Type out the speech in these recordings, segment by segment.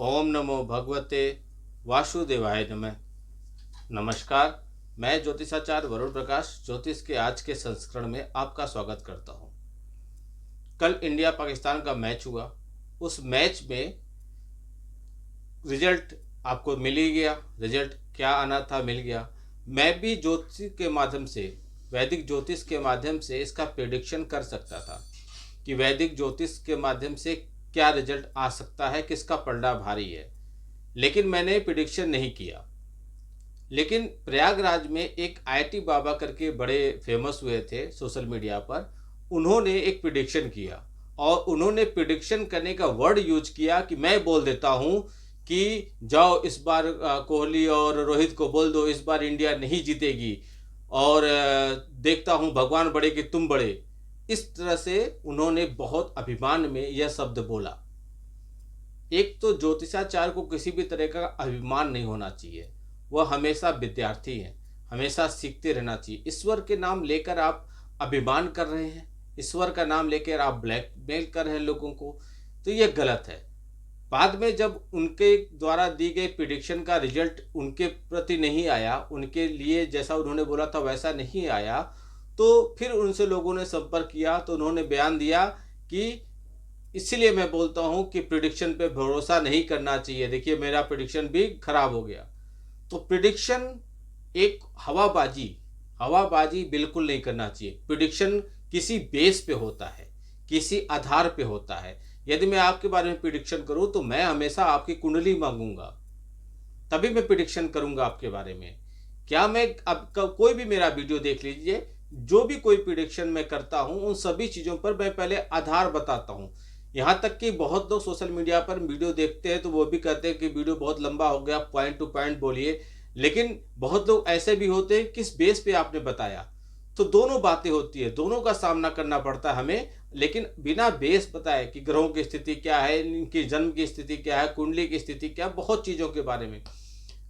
ओम नमो भगवते वासुदेवाय नमः। नमस्कार, मैं ज्योतिषाचार्य वरुण प्रकाश ज्योतिष के आज के संस्करण में आपका स्वागत करता हूं। कल इंडिया पाकिस्तान का मैच हुआ। उस मैच में रिजल्ट आपको मिल ही गया। रिजल्ट क्या आना था, मिल गया। मैं भी ज्योतिष के माध्यम से, वैदिक ज्योतिष के माध्यम से इसका प्रेडिक्शन कर सकता था कि वैदिक ज्योतिष के माध्यम से क्या रिजल्ट आ सकता है, किसका पलड़ा भारी है। लेकिन मैंने प्रिडिक्शन नहीं किया। लेकिन प्रयागराज में एक आईटी बाबा करके बड़े फेमस हुए थे सोशल मीडिया पर, उन्होंने एक प्रिडिक्शन किया और उन्होंने प्रिडिक्शन करने का वर्ड यूज किया कि मैं बोल देता हूं कि जाओ इस बार कोहली और रोहित को बोल दो इस बार इंडिया नहीं जीतेगी और देखता हूं भगवान बड़े कि तुम बड़े। इस तरह से उन्होंने बहुत अभिमान में यह शब्द बोला। एक तो ज्योतिषाचार्य को किसी भी तरह का अभिमान नहीं होना चाहिए। वह हमेशा विद्यार्थी है, हमेशा सीखते रहना चाहिए। ईश्वर के नाम लेकर आप अभिमान कर रहे हैं, ईश्वर का नाम लेकर आप ब्लैकमेल कर रहे हैं लोगों को, तो यह गलत है। बाद में जब उनके द्वारा दी गई प्रिडिक्शन का रिजल्ट उनके प्रति नहीं आया, उनके लिए जैसा उन्होंने बोला था वैसा नहीं आया, तो फिर उनसे लोगों ने संपर्क किया तो उन्होंने बयान दिया कि इसीलिए मैं बोलता हूं कि प्रिडिक्शन पे भरोसा नहीं करना चाहिए। देखिए मेरा प्रिडिक्शन भी खराब हो गया। तो प्रिडिक्शन एक हवाबाजी बिल्कुल नहीं करना चाहिए। प्रिडिक्शन किसी बेस पे होता है, किसी आधार पे होता है। यदि मैं आपके बारे में प्रिडिक्शन करूं तो मैं हमेशा आपकी कुंडली मांगूंगा, तभी मैं प्रिडिक्शन करूंगा आपके बारे में। क्या मैं अब कोई भी मेरा वीडियो देख लीजिए, जो भी कोई प्रिडिक्शन मैं करता हूं उन सभी चीजों पर मैं पहले आधार बताता हूं। यहाँ तक कि बहुत लोग सोशल मीडिया पर वीडियो देखते हैं तो वो भी कहते हैं कि वीडियो बहुत लंबा हो गया, पॉइंट टू पॉइंट बोलिए। लेकिन बहुत लोग ऐसे भी होते हैं किस बेस पे आपने बताया। तो दोनों बातें होती है, दोनों का सामना करना पड़ता है हमें। लेकिन बिना बेस बताए कि ग्रहों की स्थिति क्या है, इनकी जन्म की स्थिति क्या है, कुंडली की स्थिति क्या है, बहुत चीज़ों के बारे में।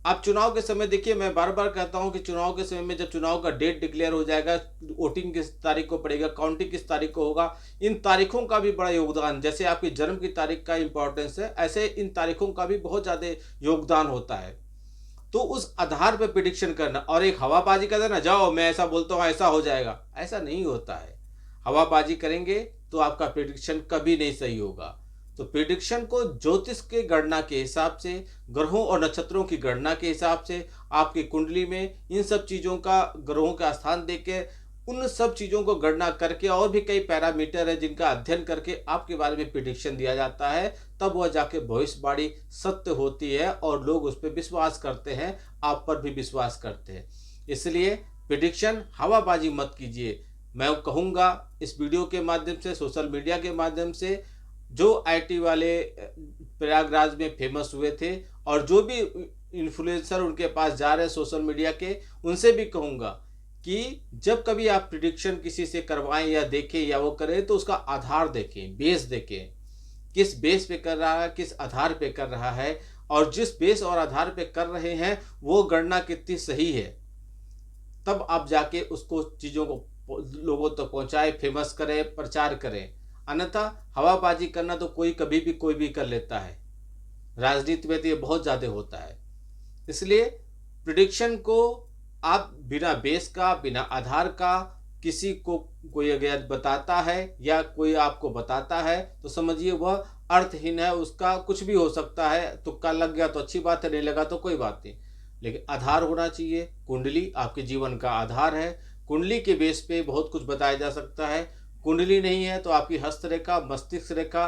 आप चुनाव के समय देखिए, मैं बार बार कहता हूं कि चुनाव के समय में जब चुनाव का डेट डिक्लेयर हो जाएगा, वोटिंग किस तारीख को पड़ेगा, काउंटिंग किस तारीख को होगा, इन तारीखों का भी बड़ा योगदान, जैसे आपकी जन्म की तारीख का इंपॉर्टेंस है, ऐसे इन तारीखों का भी बहुत ज़्यादा योगदान होता है। तो उस आधार पर प्रिडिक्शन करना और एक हवाबाजी का ना, जाओ मैं ऐसा बोलता हूँ ऐसा हो जाएगा, ऐसा नहीं होता है। हवाबाजी करेंगे तो आपका प्रिडिक्शन कभी नहीं सही होगा। तो प्रिडिक्शन को ज्योतिष के गणना के हिसाब से, ग्रहों और नक्षत्रों की गणना के हिसाब से, आपकी कुंडली में इन सब चीज़ों का, ग्रहों का स्थान देख के, उन सब चीज़ों को गणना करके, और भी कई पैरामीटर है जिनका अध्ययन करके आपके बारे में प्रिडिक्शन दिया जाता है। तब वह जाके भविष्यवाणी सत्य होती है और लोग उस पर विश्वास करते हैं, आप पर भी विश्वास करते हैं। इसलिए प्रिडिक्शन हवाबाजी मत कीजिए। मैं कहूँगा इस वीडियो के माध्यम से, सोशल मीडिया के माध्यम से, जो आईटी वाले प्रयागराज में फेमस हुए थे और जो भी इन्फ्लुएंसर उनके पास जा रहे हैं सोशल मीडिया के, उनसे भी कहूँगा कि जब कभी आप प्रिडिक्शन किसी से करवाएं या देखें या वो करें तो उसका आधार देखें, बेस देखें, किस बेस पे कर रहा है, किस आधार पे कर रहा है, और जिस बेस और आधार पे कर रहे हैं वो गणना कितनी सही है। तब आप जाके उसको, चीज़ों को लोगों तक पहुँचाए, फेमस करें, प्रचार करें। अन्यथा हवाबाजी करना तो कोई भी कर लेता है। राजनीति में तो ये बहुत ज़्यादा होता है। इसलिए प्रिडिक्शन को आप बिना बेस का, बिना आधार का, किसी को कोई अगर बताता है या कोई आपको बताता है तो समझिए वह अर्थहीन है। उसका कुछ भी हो सकता है, तुक्का लग गया तो अच्छी बात है, नहीं लगा तो कोई बात नहीं। लेकिन आधार होना चाहिए। कुंडली आपके जीवन का आधार है। कुंडली के बेस पे बहुत कुछ बताया जा सकता है। कुंडली नहीं है तो आपकी हस्तरेखा, मस्तिष्क रेखा,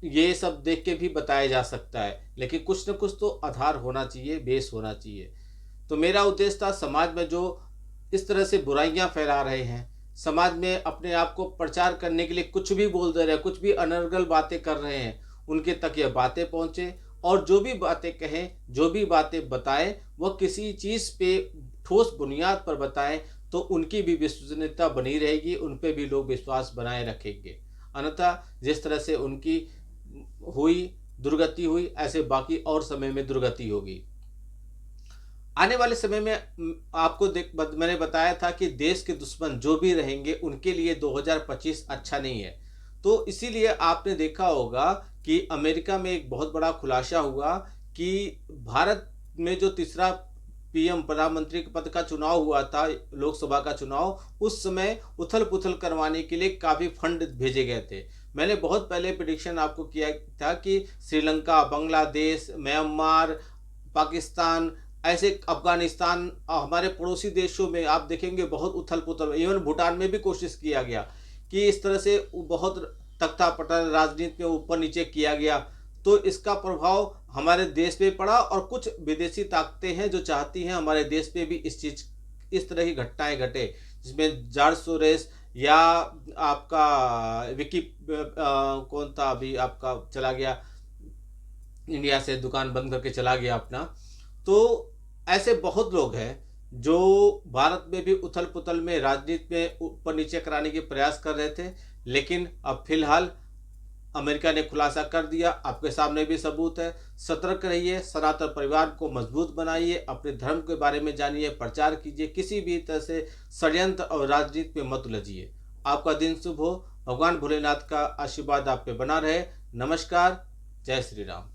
ये सब देख के भी बताया जा सकता है। लेकिन कुछ न कुछ तो आधार होना चाहिए, बेस होना चाहिए। तो मेरा उद्देश्य था, समाज में जो इस तरह से बुराइयां फैला रहे हैं, समाज में अपने आप को प्रचार करने के लिए कुछ भी बोल दे रहे हैं, कुछ भी अनर्गल बातें कर रहे हैं, उनके तक ये बातें पहुंचे और जो भी बातें कहें, जो भी बातें बताएं, वह किसी चीज़ पे ठोस बुनियाद पर बताएं तो उनकी भी विश्वसनीयता बनी रहेगी, उन पे भी लोग विश्वास बनाए रखेंगे। अन्यथा जिस तरह से उनकी दुर्गति हुई, ऐसे बाकी और समय में दुर्गति होगी। आने वाले समय में आपको मैंने बताया था कि देश के दुश्मन जो भी रहेंगे उनके लिए 2025 अच्छा नहीं है। तो इसीलिए आपने देखा होगा कि अमेरिका में एक बहुत बड़ा खुलासा हुआ कि भारत में जो तीसरा पीएम प्रधानमंत्री के पद का चुनाव हुआ था, लोकसभा का चुनाव, उस समय उथल-पुथल करवाने के लिए काफ़ी फंड भेजे गए थे। मैंने बहुत पहले प्रेडिक्शन आपको किया था कि श्रीलंका, बांग्लादेश, म्यांमार, पाकिस्तान, ऐसे अफ़गानिस्तान, हमारे पड़ोसी देशों में आप देखेंगे बहुत उथल-पुथल, इवन भूटान में भी कोशिश किया गया कि इस तरह से बहुत तख्ता-पटल राजनीति में ऊपर-नीचे किया गया। तो इसका प्रभाव हमारे देश पे पड़ा और कुछ विदेशी ताकतें हैं जो चाहती हैं हमारे देश पे भी इस तरह की घटनाएँ घटे, जिसमें जॉर्ज सोरोस या आपका कौन था अभी आपका चला गया इंडिया से, दुकान बंद करके चला गया अपना। तो ऐसे बहुत लोग हैं जो भारत में भी उथल-पुथल में राजनीति में ऊपर-नीचे कराने के प्रयास कर रहे थे, लेकिन अब फिलहाल अमेरिका ने खुलासा कर दिया, आपके सामने भी सबूत है। सतर्क रहिए, सनातन परिवार को मजबूत बनाइए, अपने धर्म के बारे में जानिए, प्रचार कीजिए, किसी भी तरह से षड्यंत्र और राजनीति में मत उलझिए। आपका दिन शुभ हो, भगवान भोलेनाथ का आशीर्वाद आप पे बना रहे। नमस्कार, जय श्री राम।